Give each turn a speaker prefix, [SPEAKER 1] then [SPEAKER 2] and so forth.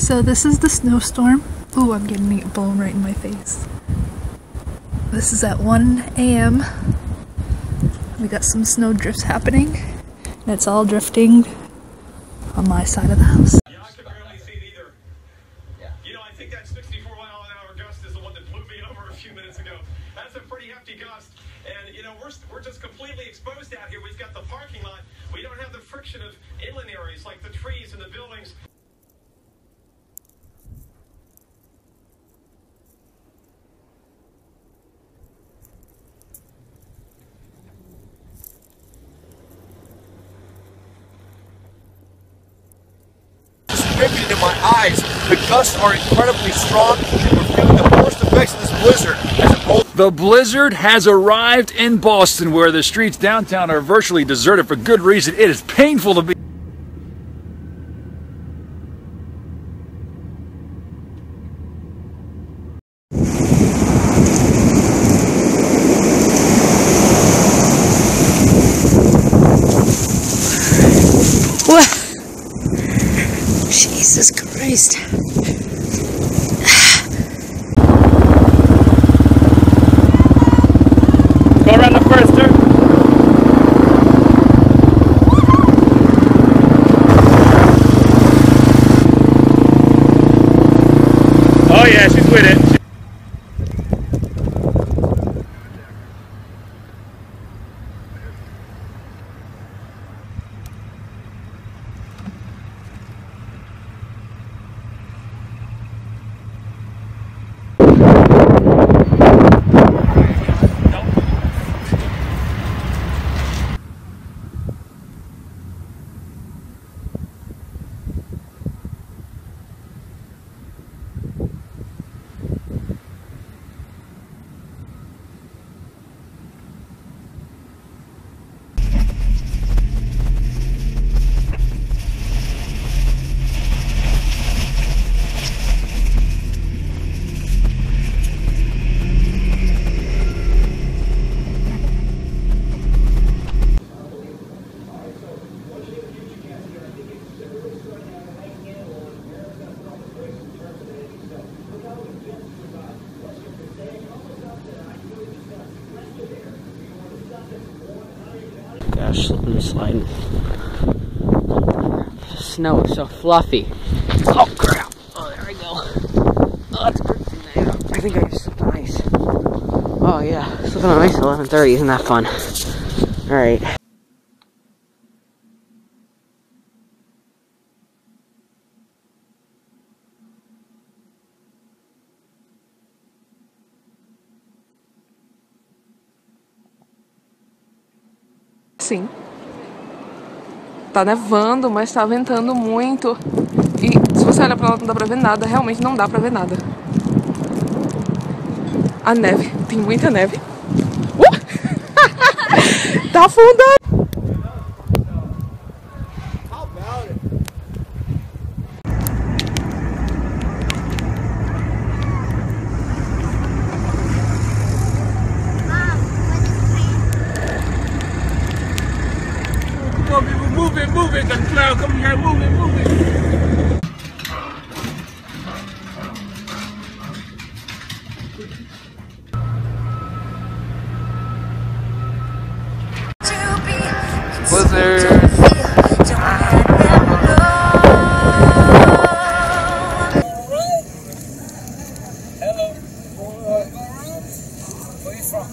[SPEAKER 1] So this is the snowstorm. Ooh, I'm getting it blown right in my face. This is at 1 a.m. We got some snow drifts happening, and it's all drifting on my side of the house.
[SPEAKER 2] Yeah, I can barely see it either. Yeah. You know, I think that 64-mile-an-hour gust is the one that blew me over a few minutes ago. That's a pretty hefty gust, and you know, we're just completely exposed out here. We've got the parking lot. We don't have the friction of inland areas like the trees and the buildings.
[SPEAKER 3] In my eyes. The gusts are incredibly strong, and we're feeling the worst effects of this blizzard.
[SPEAKER 4] The blizzard has arrived in Boston, where the streets downtown are virtually deserted for good reason. It is painful to be.
[SPEAKER 5] What? Jesus Christ.
[SPEAKER 4] Go around the first turn. Oh yeah, she's with it.
[SPEAKER 5] Gosh, slipping and sliding. Snow is so fluffy. Oh crap! Oh, there we go. Oh, it's dripping there. I think I just slipped on ice. Oh yeah, slipping on ice at 11:30. Isn't that fun? All right.
[SPEAKER 6] Sim. Tá nevando, mas tá ventando muito. E se você olhar pra lá não dá pra ver nada. Realmente não dá pra ver nada. A neve. Tem muita neve. Tá afundando.
[SPEAKER 4] Move it, the cloud coming here, move it. Blizzard.
[SPEAKER 3] Hello. Where are you from?